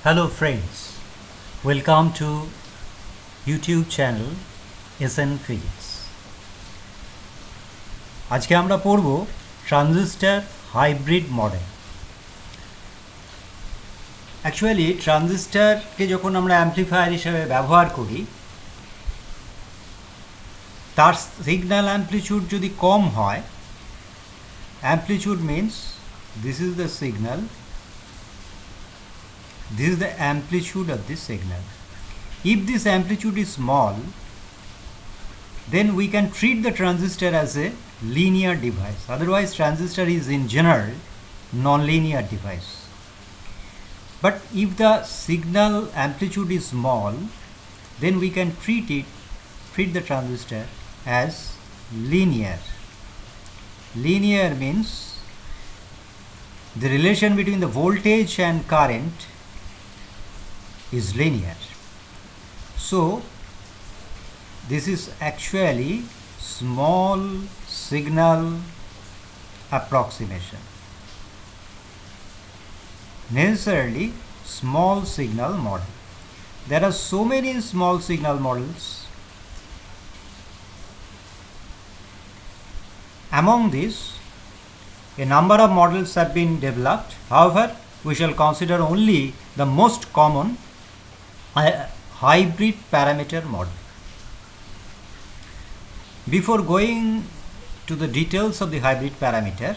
Hello friends, welcome to YouTube channel SN Physics. আজকে আমরা পড়ব ট্রানজিস্টর হাইব্রিড মডেল। অ্যাকচুয়ালি ট্রানজিস্টরকে যখন আমরা অ্যামপ্লিফায়ার হিসেবে ব্যবহার করি, তার সিগন্যাল অ্যামপ্লিটিউড যদি কম হয়, amplitude means this is the signal, this is the amplitude of this signal. If this amplitude is small, then we can treat the transistor as a linear device. Otherwise, transistor is in general non-linear device. But if the signal amplitude is small, then we can treat the transistor as linear. Linear means the relation between the voltage and current is linear. So this is actually small signal approximation, necessarily small signal model. There are so many small signal models. Among these, a number of models have been developed. However, we shall consider only the most common hybrid parameter model. Before going to the details of the hybrid parameter,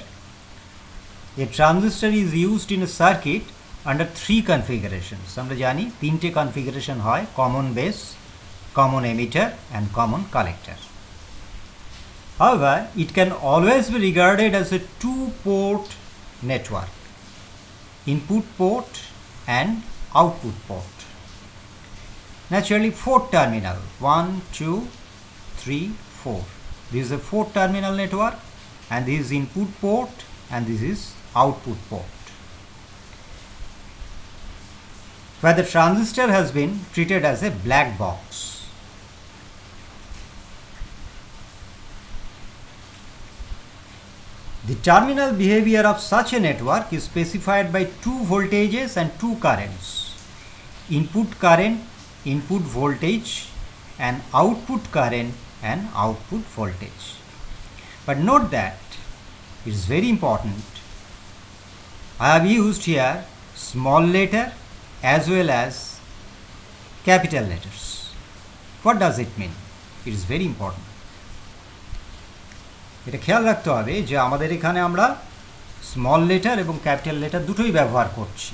a transistor is used in a circuit under three configurations. আমরা জানি তিনটে configuration হয়: common base, common emitter and common collector. However, it can always be regarded as a two-port network: input port and output port. Naturally, four terminal: 1, 2, 3, 4. This is a four terminal network, and this is input port and this is output port, where the transistor has been treated as a black box. The terminal behavior of such a network is specified by two voltages and two currents: input current, input voltage, and output current and output voltage. But note that it is very important, I have used here small letter as well as capital letters. What does it mean? It is very important. এটা খেয়াল রাখতে হবে যে আমাদের এখানে আমরা small letter এবং capital letter দুটোই ব্যবহার করছি।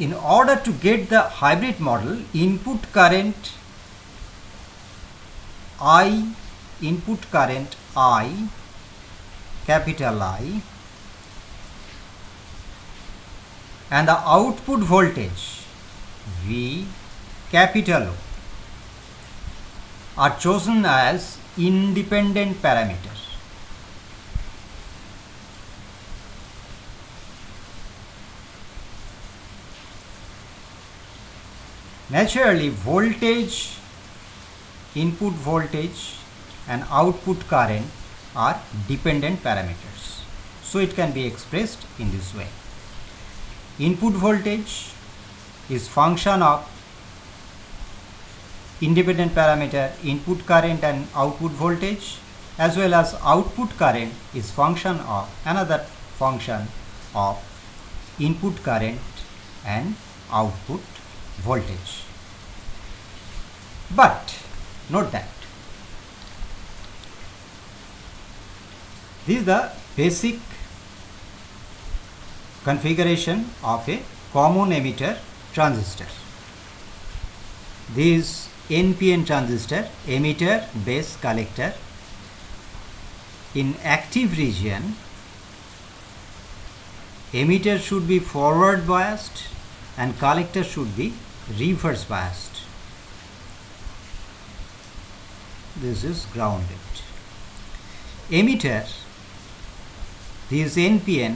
In order to get the hybrid model, input current I, capital I, and the output voltage V, capital O, are chosen as independent parameters. Naturally, voltage, input voltage and output current are dependent parameters. So it can be expressed in this way. Input voltage is function of independent parameter input current and output voltage, as well as output current is function of another function of input current and output voltage. But note that this is the basic configuration of a common emitter transistor. This NPN transistor, emitter, base, collector. In active region, emitter should be forward biased and collector should be reverse biased. This is grounded. Emitter, this NPN,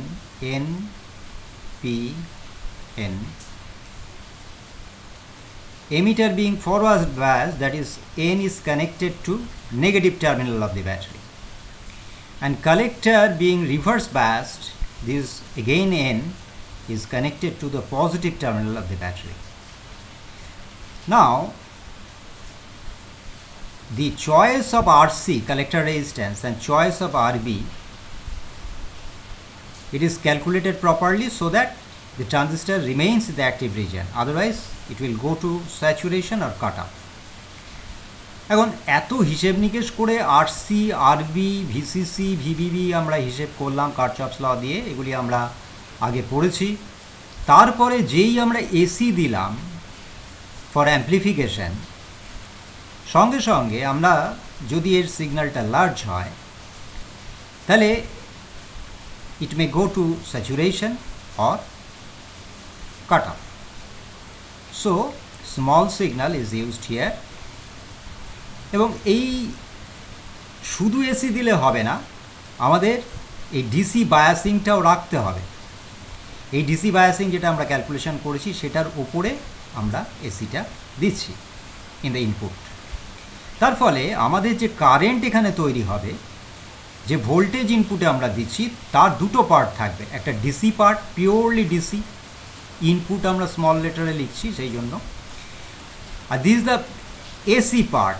emitter being forward biased, that is N is connected to negative terminal of the battery. and collector being reverse biased, this again N is connected to the positive terminal of the battery. Now the choice of RC, collector resistance, and choice of RB, it is calculated properly so that the transistor remains in the active region, otherwise it will go to saturation or cut off. এখন এত হিসেব নিকেশ করে RC, আরবি, VCC, ভিবিবি আমরা হিসেব করলাম কারচফস ল দিয়ে, এগুলি আমরা আগে পড়েছি। তারপরে যেই আমরা এসি দিলাম ফর অ্যাম্প্লিফিকেশন, সঙ্গে সঙ্গে আমরা যদি এর সিগন্যালটা লার্জ হয় তাহলে it may go to saturation or cut off. So small signal is used here. এবং এই শুধু এসি দিলে হবে না, আমাদের এই ডিসি বায়াসিংটাও রাখতে হবে। এই ডিসি বায়াসিং যেটা আমরা ক্যালকুলেশন করেছি সেটার উপরে আমরা এসিটা দিচ্ছি ইন দ্য ইনপুট। তার ফলে আমাদের যে কারেন্ট এখানে তৈরি হবে, যে ভোল্টেজ ইনপুটে আমরা দিচ্ছি তার দুটো পার্ট থাকবে, একটা DC part, purely DC, input আমরা স্মল লেটারে লিখছি সেই জন্য, আর this the AC part.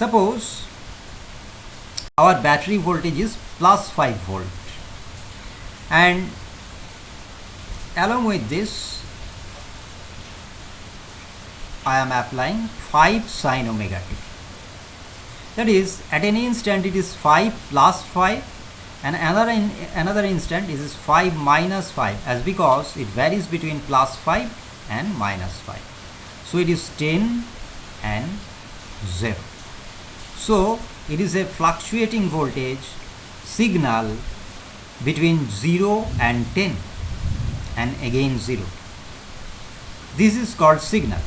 Suppose our battery voltage is +5 volt, and along with this I am applying 5 sin omega t. That is, at any instant it is 5 plus 5, and another instant it is 5 minus 5, as because it varies between +5 and -5. So it is 10 and 0. So it is a fluctuating voltage signal between 0 and 10 and again 0. This is called signal,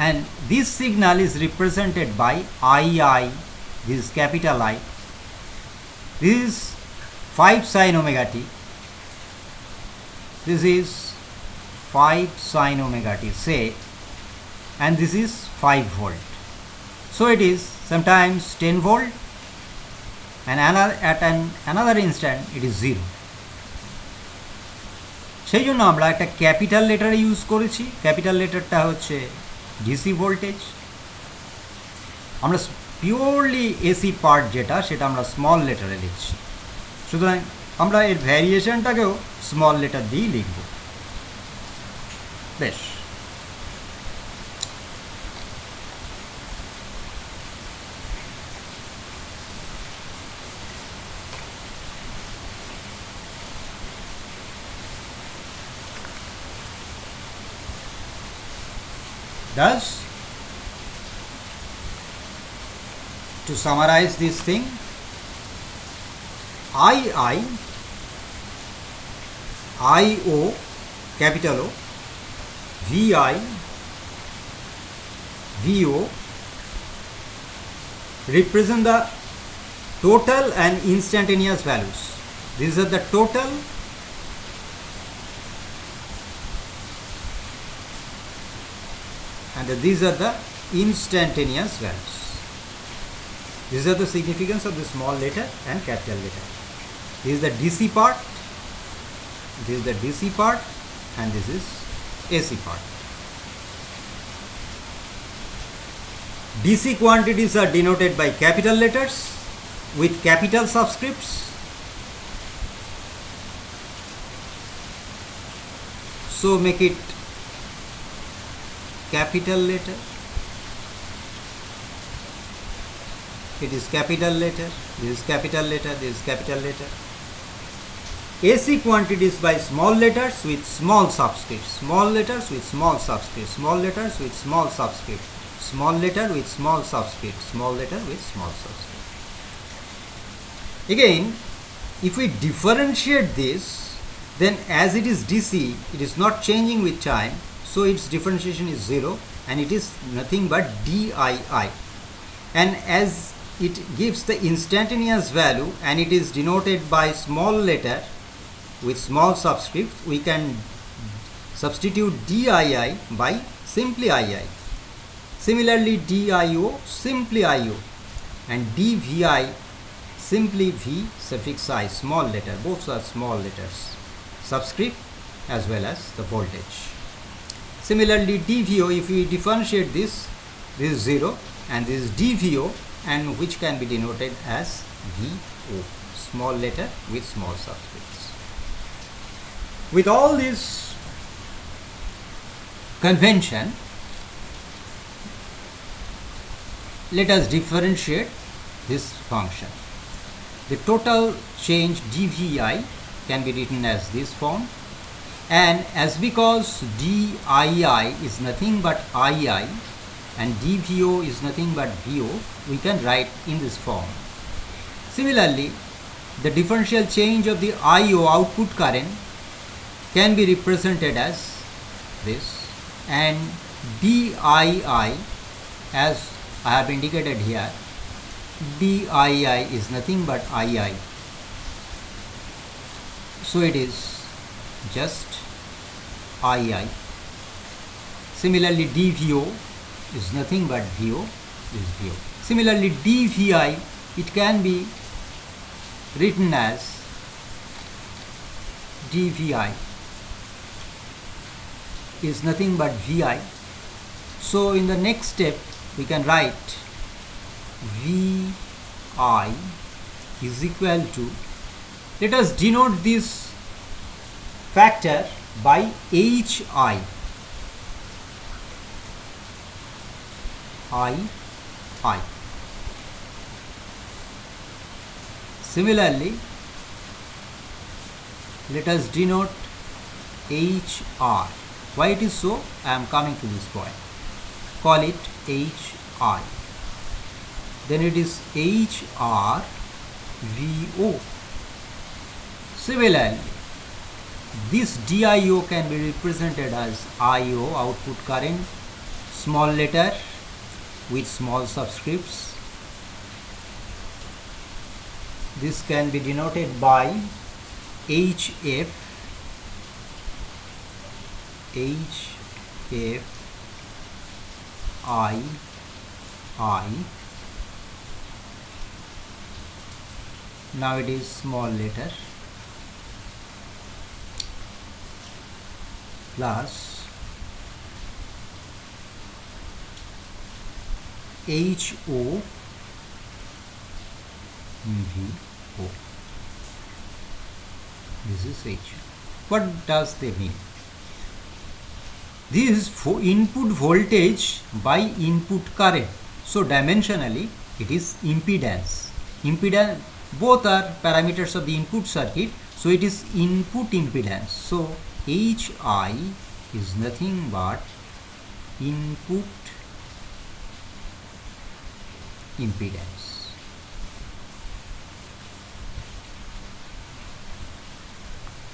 and this signal is represented by II, this is capital I. This is 5 sin omega t, this is 5 sin omega t, say, and this is 5 volt. So it is sometimes 10 volt, and another instant it is 0. সেই জন্য আমরা একটা capital letter use করেছি। Capital লেটারটা হচ্ছে DC voltage. আমরা purely AC part যেটা, সেটা আমরা স্মল লেটারে লিখছি। সুতরাং আমরা এর ভ্যারিয়েশনটাকেও স্মল লেটার দিয়েই লিখব। বেশ, thus to summarize this thing, II, IO, capital O, VI, VO represent the total and instantaneous values. These are the total and these are the instantaneous values. These are the significance of the small letter and capital letter. This is the DC part, this is the DC part, and this is AC part. DC quantities are denoted by capital letters with capital subscripts. So make it capital letter, it is capital letter, this is capital letter, this is capital letter. AC quantities by small letters with small subscripts, small letters with small subscripts, small letters with small subscripts, small letter with small subscripts, small letter with small subscript. Again, if we differentiate this, then as it is DC, it is not changing with time, so its differentiation is 0, and it is nothing but DII. And as it gives the instantaneous value and it is denoted by small letter with small subscript, we can substitute DII by simply II. Similarly, DIO simply IO, and DVI simply V suffix I, small letter, both are small letters, subscript as well as the voltage. Similarly, DVO, if we differentiate this is 0 and this is DVO, and which can be denoted as VO, small letter with small subscripts. With all this convention, let us differentiate this function. The total change dVi can be written as this form, and as because dIi is nothing but Ii and dVo is nothing but VO, we can write in this form. Similarly, the differential change of the IO, output current, can be represented as this, and dIi, as I have indicated here, dIi is nothing but Ii, so it is just Ii. Similarly, dVo is nothing but VO is VO. Similarly, dVi, it can be written as dVi is nothing but Vi. So in the next step we can write Vi is equal to, let us denote this factor by Hi. I. Similarly, let us denote HR. Why it is so? I am coming to this point. Call it HI. Then it is HR VO. Similarly, this DIO can be represented as IO, output current, small letter with small subscripts. This can be denoted by HF, I. Now it is small letter plus HO VO. This is H. What does they mean? This is for input voltage by input current. So dimensionally it is impedance. Impedance, both are parameters of the input circuit. So it is input impedance. So HI is nothing but input impedance.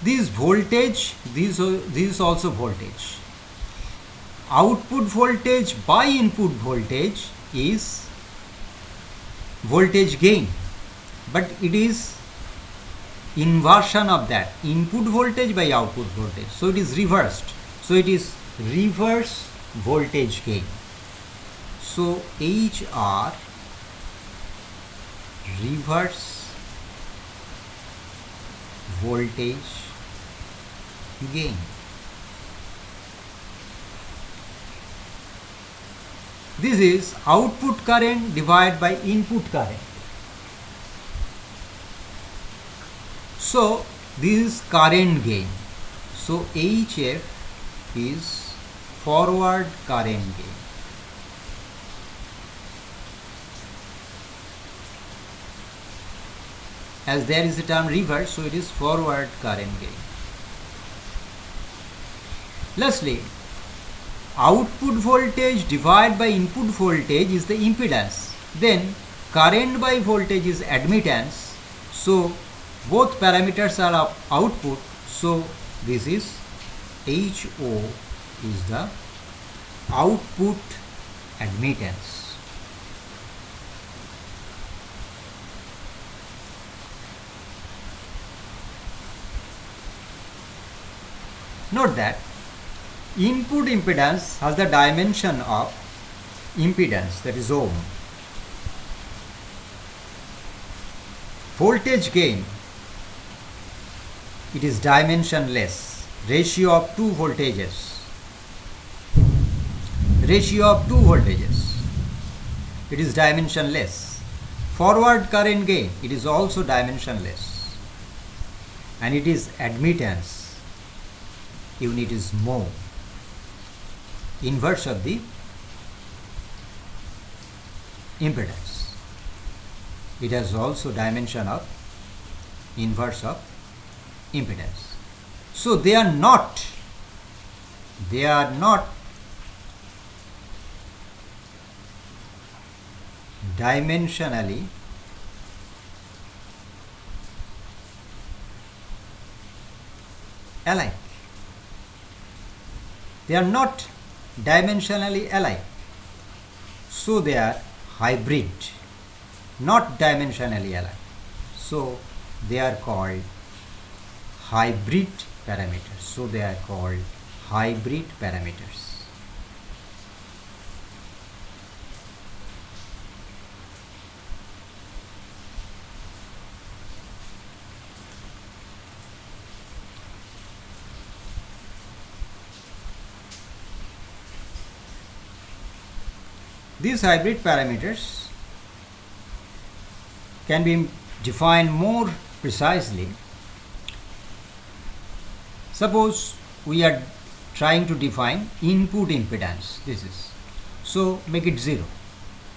This voltage, this is also voltage. Output voltage by input voltage is voltage gain, but it is inversion of that, input voltage by output voltage. So it is reversed. So it is reverse voltage gain. So HR reverse voltage gain. This is output current divided by input current. So this is current gain. So HF is forward current gain. As there is a term reverse, so it is forward current gain. Lastly, output voltage divided by input voltage is the impedance. Then current by voltage is admittance. So both parameters are of output. So this is HO is the output admittance. Note that input impedance has the dimension of impedance, that is ohm. voltage gain, it is dimensionless. Ratio of two voltages. Ratio of two voltages. It is dimensionless. Forward current gain, it is also dimensionless. And it is admittance. Unit is mho. Inverse of the impedance. It has also dimension of inverse of impedance. So they are not dimensionally alike. They are not dimensionally alike. So they are hybrid, not dimensionally alike. So they are called hybrid parameters. So they are called hybrid parameters. These hybrid parameters can be defined more precisely. Suppose we are trying to define input impedance. This is. So make it 0.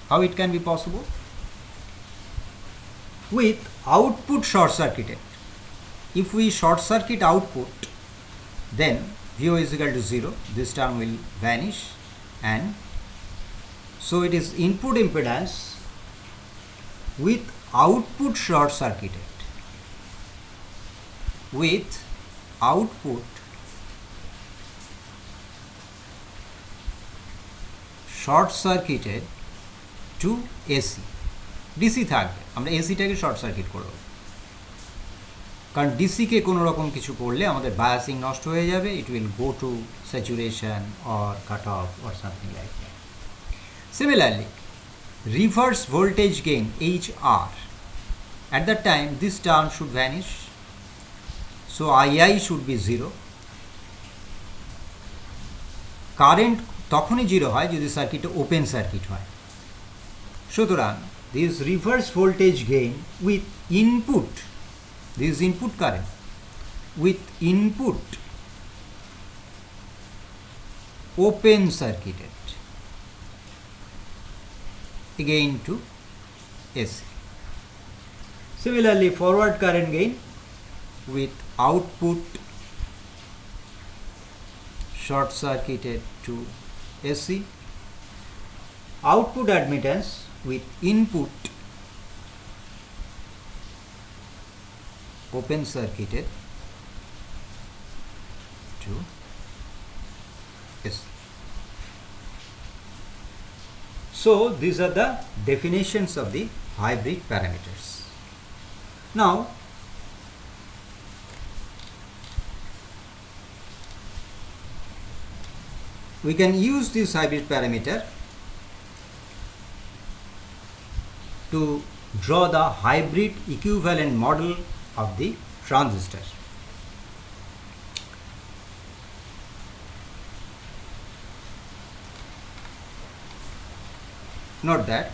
How it can be possible? With output short circuited. If we short circuit output, then VO is equal to 0. This term will vanish, and so it is input impedance with output short circuited. With output short circuited to AC. DC থাকবে, আমরা এসিটাকে short circuit করব, কারণ ডিসিকে কোনো রকম কিছু করলে আমাদের biasing নষ্ট হয়ে যাবে. It will go to saturation or cut off or something like that. Similarly, reverse voltage gain HR, at that time this term should vanish, so II should be 0. Current তখনই 0 হয় যদি সার্কিটটা ওপেন সার্কিট হয়. সুতরাং this reverse voltage gain with input, this input current with input open circuited again to AC. Similarly, forward current gain with output short circuited to AC. Output admittance with input open circuited to AC. So these are the definitions of the hybrid parameters. Now we can use this hybrid parameter to draw the hybrid equivalent model of the transistor. Note that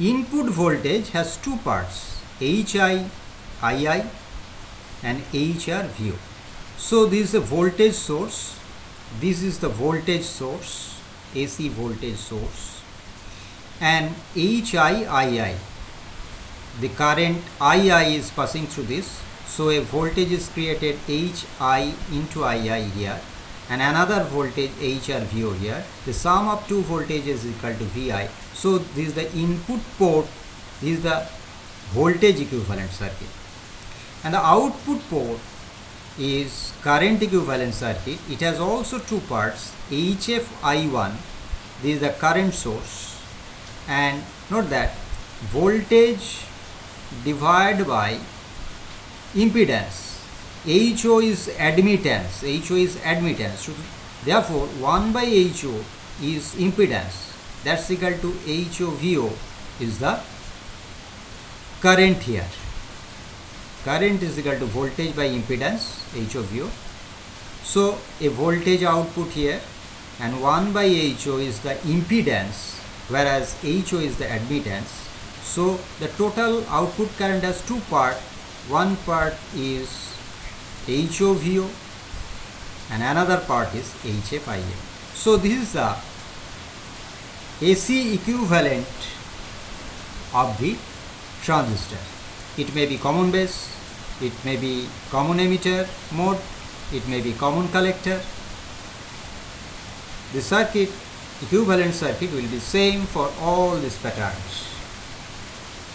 input voltage has two parts, HI, II and HR VO. So this is a voltage source. This is the voltage source, AC voltage source, and HI, II. The current II is passing through this. So a voltage is created HI into II here, and another voltage HR VO here. The sum of two voltages is equal to VI. So this is the input port, this is the voltage equivalent circuit, and the output port is current equivalent circuit. It has also two parts, HF I1, this is the current source, and note that voltage divided by impedance. HO is admittance. HO is admittance. So therefore 1 by HO is impedance. That's equal to HO VO is the current here. current is equal to voltage by impedance HOVO. So a voltage output here, and 1 by HO is the impedance, whereas HO is the admittance. So the total output current has two parts. One part is HOVO and another part is HFIM. So this is the AC equivalent of the transistor. It may be common base, it may be common emitter mode, it may be common collector. The circuit, equivalent circuit, will be same for all these patterns.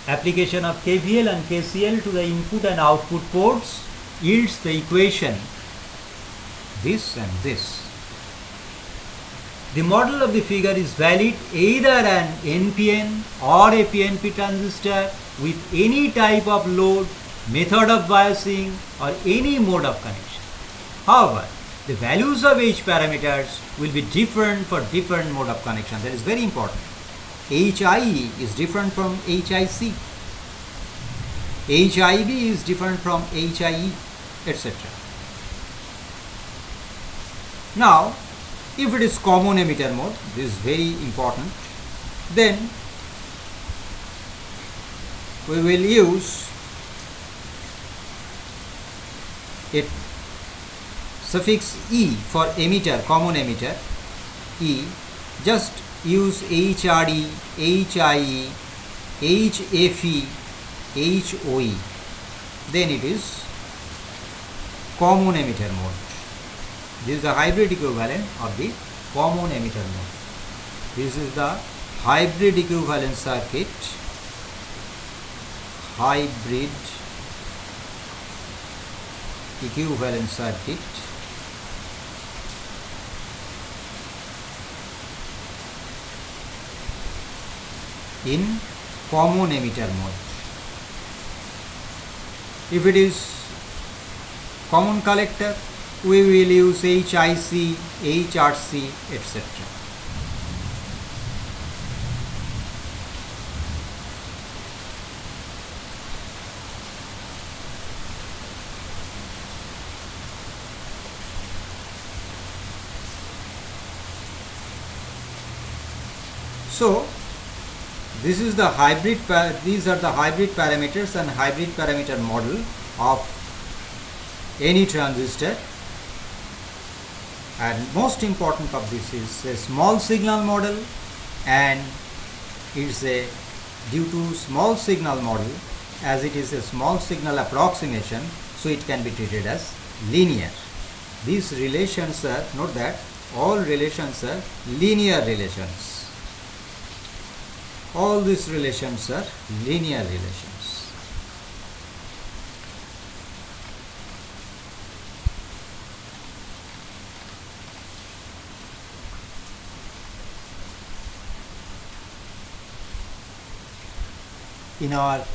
Application of KVL and KCL to the input and output ports yields the equation this and this. The model of the figure is valid either an NPN or a PNP transistor with any type of load, method of biasing, or any mode of connection. However, the values of H parameters will be different for different mode of connection. That is very important. HIE is different from HIC. HIB is different from HIE, etc. Now, if it is common emitter mode, this is very important, then we will use a suffix E for emitter, common emitter, E. Just use HRE, HIE, HFE, HOE. Then it is common emitter mode. This is the hybrid equivalent of the common emitter mode. This is the hybrid equivalent circuit. Hybrid equivalent circuit in common emitter mode. If it is common collector, we will use HIC, HRC, etc. So this is the hybrid. These are the hybrid parameters and hybrid parameter model of any transistor. And most important of this is a small signal model, and it's a due to small signal model, as it is a small signal approximation, so it can be treated as linear. These relations are, note that all relations are linear relations. All these relations are linear relations. In our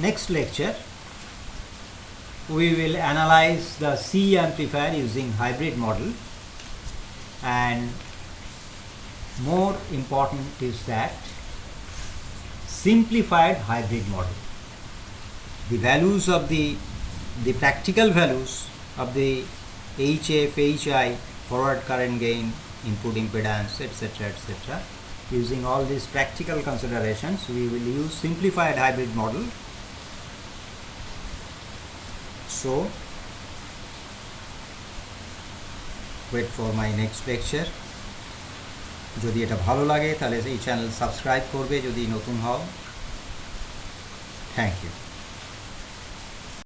next lecture, we will analyze the C amplifier using hybrid model, and more important is that simplified hybrid model. The values of the practical values of the HF, HI, forward current gain, input impedance, etc., etc. Using all these practical considerations, we will use simplified hybrid model. So, wait for my next lecture. যদি এটা ভালো লাগে তাহলে এই channel subscribe করবে যদি নতুন হও। Thank you.